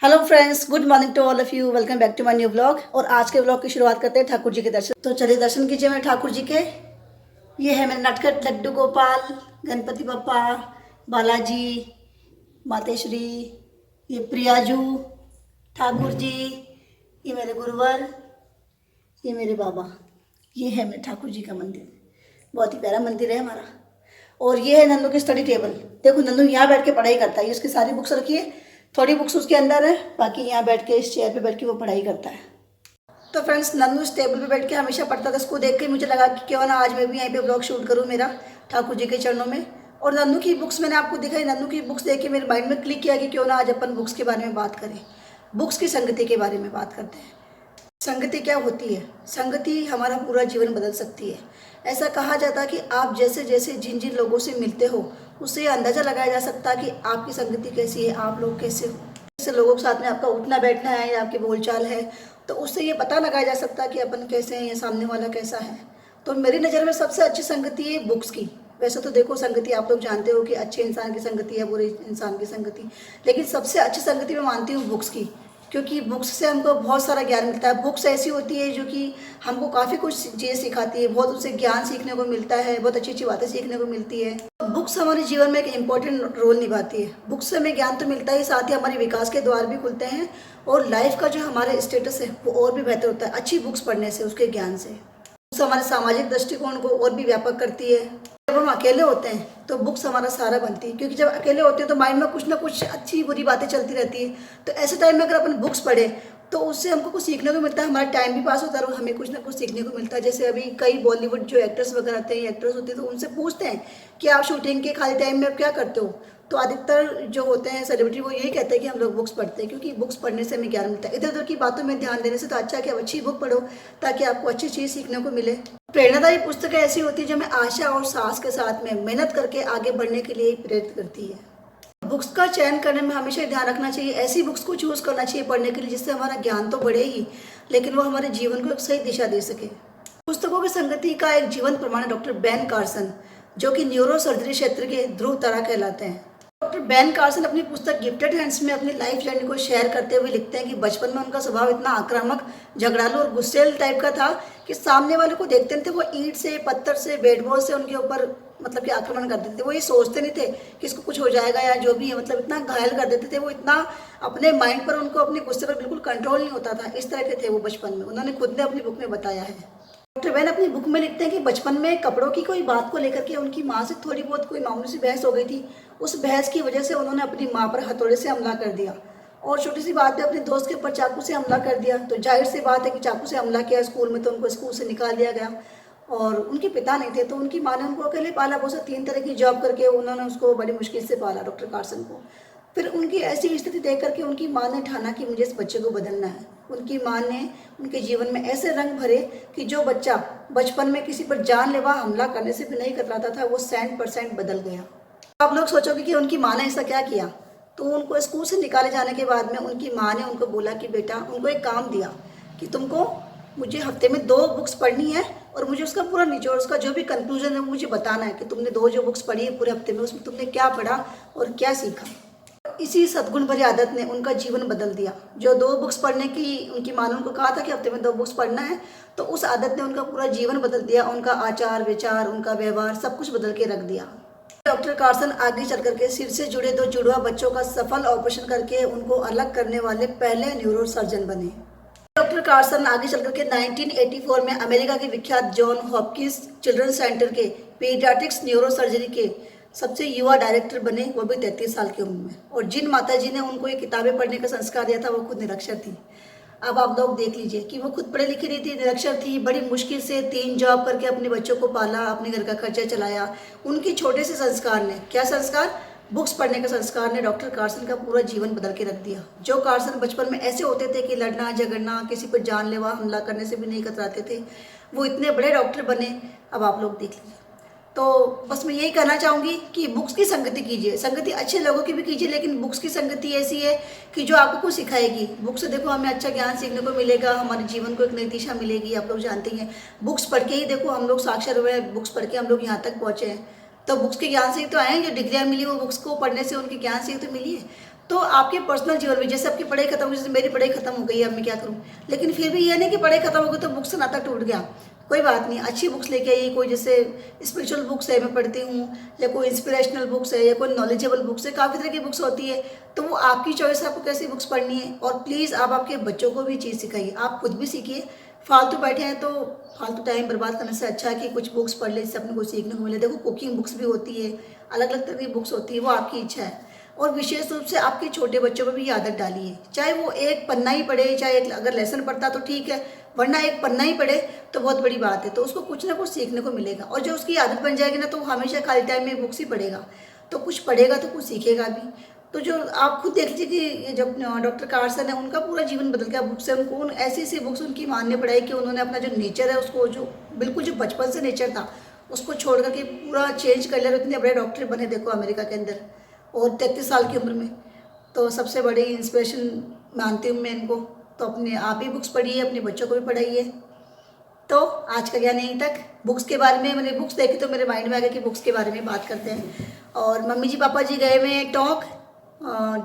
Hello friends, good morning to all of you. Welcome back to my new blog. और आज के blog की शुरुआत करते हैं ठाकुर जी के दर्शन। तो चलिए दर्शन कीजिए मेरे ठाकुर जी के। ये है मेरे नटखट लड्डू गोपाल, गणपति बप्पा, बालाजी, मातेश्वरी, ये प्रियाजू, ठाकुर जी, ये मेरे गुरुवर, ये मेरे बाबा। ये है मेरे ठाकुर जी का मंदिर। बहुत ही प्यारा मंदिर है हमारा। और ये है नन्नू की स्टडी टेबल। देखो नन्नू यहाँ बैठ के पढ़ाई करता है। ये उसकी सारी बुक्स रखी है, थोड़ी बुक्स उसके अंदर है, बाकी यहाँ बैठ के इस चेयर पे बैठ के वो पढ़ाई करता है। तो फ्रेंड्स, नन्नू इस टेबल पे बैठ के हमेशा पढ़ता था। इसको देख के मुझे लगा कि क्यों ना आज मैं भी यहीं पे ब्लॉग शूट करूँ मेरा ठाकुर जी के चरणों में। और नन्नू की बुक्स मैंने आपको दिखाई। नन्नू की बुक्स देख के मेरे माइंड में क्लिक किया कि क्यों ना आज अपन बुक्स के बारे में बात करें, बुक्स की संगति के बारे में बात करते हैं। संगति क्या होती है? संगति हमारा पूरा जीवन बदल सकती है। ऐसा कहा जाता है कि आप जैसे जैसे जिन जिन लोगों से मिलते हो उससे ये अंदाज़ा लगाया जा सकता है कि आपकी संगति कैसी है, आप लोग कैसे हो। जैसे लोगों के साथ में आपका उठना बैठना है या आपकी बोलचाल है, तो उससे ये पता लगाया जा सकता है कि अपन कैसे हैं या सामने वाला कैसा है। तो मेरी नज़र में सबसे अच्छी संगति है बुक्स की। वैसे तो देखो, संगति आप लोग जानते हो कि अच्छे इंसान की संगति है, बुरे इंसान की संगति, लेकिन सबसे अच्छी संगति मैं मानती हूँ बुक्स की। क्योंकि बुक्स से हमको बहुत सारा ज्ञान मिलता है। बुक्स ऐसी होती है जो कि हमको काफ़ी कुछ चीज़ें सिखाती है, बहुत उससे ज्ञान सीखने को मिलता है, बहुत अच्छी अच्छी बातें सीखने को मिलती है। बुक्स हमारे जीवन में एक इम्पॉर्टेंट रोल निभाती है। बुक्स से हमें ज्ञान तो मिलता ही, साथ ही हमारे विकास के द्वार भी खुलते हैं और लाइफ का जो हमारा स्टेटस है वो और भी बेहतर होता है अच्छी बुक्स पढ़ने से, उसके ज्ञान से। बुक्स हमारे सामाजिक दृष्टिकोण को और भी व्यापक करती है। जब हम अकेले होते हैं तो बुक्स हमारा सहारा बनती है, क्योंकि जब अकेले होते हैं तो माइंड में कुछ ना कुछ अच्छी बुरी बातें चलती रहती है। तो ऐसे टाइम में अगर अपन बुक्स पढ़े तो उससे हमको कुछ सीखने को मिलता है, हमारा टाइम भी पास होता है और हमें कुछ ना कुछ सीखने को मिलता है। जैसे अभी कई बॉलीवुड जो एक्टर्स वगैरह आते हैं, एक्ट्रेस होते हैं, तो उनसे पूछते हैं कि आप शूटिंग के खाली टाइम में आप क्या करते हो। तो अधिकतर जो होते हैं सेलिब्रिटी वो यही कहते हैं कि हम लोग बुक्स पढ़ते हैं, क्योंकि बुक्स पढ़ने से हमें ज्ञान मिलता है। इधर उधर की बातों में ध्यान देने से तो अच्छा है कि आप अच्छी बुक पढ़ो ताकि आपको अच्छी चीज़ सीखने को मिले। प्रेरणादायी पुस्तकें ऐसी होती है जो हमें आशा और साहस के साथ में मेहनत करके आगे बढ़ने के लिए प्रेरित करती है। बुक्स का चयन करने में हमेशा ध्यान रखना चाहिए, ऐसी बुक्स को चूज़ करना चाहिए पढ़ने के लिए जिससे हमारा ज्ञान तो बढ़े ही, लेकिन वो हमारे जीवन को एक सही दिशा दे सके। पुस्तकों की संगति का एक जीवन प्रमाण है डॉक्टर बेन कार्सन, जो कि न्यूरो सर्जरी क्षेत्र के ध्रुव तारा कहलाते हैं। डॉक्टर बेन कार्सन अपनी पुस्तक गिफ्टेड हैंड्स में अपनी लाइफ जर्नी को शेयर करते हुए लिखते हैं कि बचपन में उनका स्वभाव इतना आक्रामक, झगड़ालू और गुस्सेल टाइप का था कि सामने वाले को देखते नहीं थे, वो ईंट से, पत्थर से, बैट बॉल से उनके ऊपर मतलब कि आक्रमण कर देते थे। वो ये सोचते नहीं थे कि इसको कुछ हो जाएगा या जो भी है, मतलब इतना घायल कर देते थे। वो इतना अपने माइंड पर, उनको अपने गुस्से पर बिल्कुल कंट्रोल नहीं होता था। इस तरह के थे वो बचपन में। उन्होंने खुद ने अपनी बुक में बताया है। डॉक्टर बेन अपनी बुक में लिखते हैं कि बचपन में कपड़ों की कोई बात को लेकर के उनकी माँ से थोड़ी बहुत कोई मामूली सी बहस हो गई थी। उस बहस की वजह से उन्होंने अपनी माँ पर हथौड़े से हमला कर दिया और छोटी सी बात पे अपने दोस्त के ऊपर चाकू से हमला कर दिया। तो जाहिर सी बात है कि चाकू से हमला किया स्कूल में, तो उनको स्कूल से निकाल दिया गया। और उनके पिता नहीं थे, तो उनकी माँ ने उनको अकेले पाला पोसा। 3 तरह की जॉब करके उन्होंने उसको बड़ी मुश्किल से पाला, डॉक्टर कार्सन को। फिर उनकी ऐसी स्थिति देख करके उनकी माँ ने ठाना कि मुझे इस बच्चे को बदलना है। उनकी माँ ने उनके जीवन में ऐसे रंग भरे कि जो बच्चा बचपन में किसी पर जानलेवा हमला करने से भी नहीं कतराता था, वो 100% बदल गया। आप लोग सोचोगे कि उनकी माँ ने ऐसा क्या किया। तो उनको स्कूल से निकाले जाने के बाद में उनकी माँ ने उनको बोला कि बेटा, उनको एक काम दिया कि तुमको मुझे हफ्ते में 2 बुक्स पढ़नी है और मुझे उसका पूरा निचोड़, उसका जो भी कंक्लूजन है वो मुझे बताना है कि तुमने 2 जो बुक्स पढ़ी है पूरे हफ्ते में, उसमें तुमने क्या पढ़ा और क्या सीखा। इसी सद्गुण भरी आदत ने उनका जीवन बदल दिया। जो 2 बुक्स पढ़ने की उनकी माँ ने उनको कहा था कि हफ्ते में 2 बुक्स पढ़ना है, तो उस आदत ने उनका पूरा जीवन बदल दिया। उनका आचार विचार, उनका व्यवहार, सब कुछ बदल के रख दिया। डॉक्टर कार्सन आगे चल करके सिर से जुड़े 2 जुड़वा बच्चों का सफल ऑपरेशन करके उनको अलग करने वाले पहले न्यूरो सर्जन बने। डॉक्टर कार्सन आगे चल करके 1984 में अमेरिका के विख्यात जॉन हॉपकिंस चिल्ड्रंस सेंटर के पीडियाट्रिक्स न्यूरो सर्जरी के सबसे युवा डायरेक्टर बने, वो भी 33 साल की उम्र में। और जिन माताजी ने उनको ये किताबें पढ़ने का संस्कार दिया था वो खुद निरक्षर थी। अब आप लोग देख लीजिए कि वो खुद पढ़ी लिखी नहीं थी, निरक्षर थी, बड़ी मुश्किल से 3 जॉब करके अपने बच्चों को पाला, अपने घर का खर्चा चलाया। उनके छोटे से संस्कार ने, क्या संस्कार, बुक्स पढ़ने का संस्कार ने डॉक्टर कार्सन का पूरा जीवन बदल के रख दिया। जो कार्सन बचपन में ऐसे होते थे कि लड़ना झगड़ना, किसी पर जानलेवा हमला करने से भी नहीं कतराते थे, वो इतने बड़े डॉक्टर बने। अब आप लोग देख लीजिए। तो बस मैं यही कहना चाहूँगी कि बुक्स की संगति कीजिए, संगति अच्छे लोगों की भी कीजिए, लेकिन बुक्स की संगति ऐसी है कि जो आपको कुछ सिखाएगी। बुक्स से देखो हमें अच्छा ज्ञान सीखने को मिलेगा, हमारे जीवन को एक नई दिशा मिलेगी। आप लोग जानते ही हैं, बुक्स पढ़ के ही देखो हम लोग साक्षर हुए हैं, बुक्स पढ़ के हम लोग यहाँ तक पहुँचे हैं। तो बुक्स के ज्ञान से ही तो आए हैं, जो डिग्रियाँ मिली वो बुक्स को पढ़ने से, उनके ज्ञान से ही तो मिली है। तो आपके पर्सनल जीवन में जैसे आपकी पढ़ाई खत्म हो गई, जैसे मेरी पढ़ाई खत्म हो गई, अब मैं क्या करूँ, लेकिन फिर भी ये नहीं कि पढ़ाई खत्म हो गई तो बुक से नाता टूट गया। कोई बात नहीं, अच्छी बुक्स लेके आइए, कोई जैसे स्पिरिचुअल बुक्स है मैं पढ़ती हूँ, या कोई इंस्पिरेशनल बुक्स है, या कोई नॉलेजेबल बुक्स है, काफ़ी तरह की बुक्स होती है। तो वो आपकी चॉइस है, आपको कैसी बुक्स पढ़नी है। और प्लीज़ आप आपके बच्चों को भी चीज़ सिखाइए, आप खुद भी सीखिए। फालतू बैठे हैं तो फालतू टाइम बर्बाद करने से अच्छा है कि कुछ बुक्स पढ़ ले, जिससे अपने को सीखने को मिले। देखो कुकिंग बुक्स भी होती है, अलग अलग तरह की बुक्स होती है, वो आपकी इच्छा है। और विशेष रूप से आपके छोटे बच्चों पर भी ये आदत डालिए, चाहे वो एक पन्ना ही पढ़े, चाहे एक अगर लेसन पढ़ता तो ठीक है, वरना एक पन्ना ही पढ़े तो बहुत बड़ी बात है। तो उसको कुछ ना कुछ सीखने को मिलेगा, और जो उसकी आदत बन जाएगी ना, तो वो हमेशा खाली टाइम में बुक्स ही पढ़ेगा, तो कुछ पढ़ेगा तो कुछ सीखेगा भी। तो जो आप खुद देख लीजिए कि जब डॉक्टर कार्सन है, उनका पूरा जीवन बदल गया बुक से। उनको ऐसी ऐसी बुक्स उनकी मान ने पढ़ाई कि उन्होंने अपना जो नेचर है उसको, जो बिल्कुल जो बचपन से नेचर था उसको छोड़ करके पूरा चेंज कर लिया। इतने बड़े डॉक्टर बने देखो अमेरिका के अंदर, और 33 साल की उम्र में। तो सबसे बड़ी इंस्पिरेशन मानती हूँ मैं इनको। तो अपने आप ही बुक्स पढ़िए, अपने बच्चों को भी पढ़ाइए। तो आज का ज्ञान यहीं तक। बुक्स के बारे में मैंने बुक्स देखी तो मेरे माइंड में आ गया कि बुक्स के बारे में बात करते हैं। और मम्मी जी पापा जी गए हुए टोंक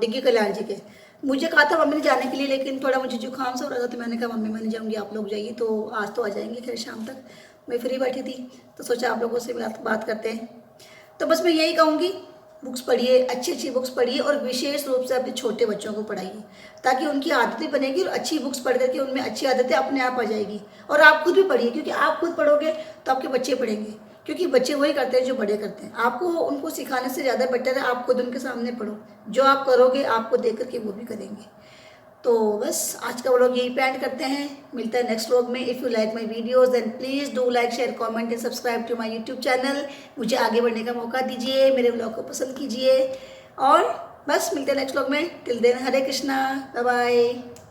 डिग्गी कल्याण जी के। मुझे कहा था मम्मी ने जाने के लिए, लेकिन थोड़ा मुझे जुकाम सा हो रहा था, तो मैंने कहा मम्मी मैं नहीं जाऊँगी, आप लोग जाइए। तो आज तो आ जाएंगे, खैर शाम तक मैं फ्री बैठी थी तो सोचा आप लोगों से बात करते हैं। तो बस मैं यही कहूँगी, बुक्स पढ़िए, अच्छी अच्छी बुक्स पढ़िए, और विशेष रूप से अपने छोटे बच्चों को पढ़ाइए, ताकि उनकी आदतें बनेगी, और अच्छी बुक्स पढ़ करके उनमें अच्छी आदतें अपने आप आ जाएगी। और आप खुद भी पढ़िए, क्योंकि आप खुद पढ़ोगे तो आपके बच्चे पढ़ेंगे, क्योंकि बच्चे वही करते हैं जो बड़े करते हैं। आपको उनको सिखाने से ज़्यादा बेटर है आप खुद उनके सामने पढ़ो, जो आप करोगे आपको देख करके वो भी करेंगे। तो बस आज का व्लॉग यही पे एंड करते हैं, मिलता है नेक्स्ट व्लॉग में। If you like my videos then please do like share comment and subscribe to my YouTube channel. मुझे आगे बढ़ने का मौका दीजिए, मेरे व्लॉग को पसंद कीजिए, और बस मिलते हैं नेक्स्ट व्लॉग में। टिल देन हरे कृष्णा, बाय बाय।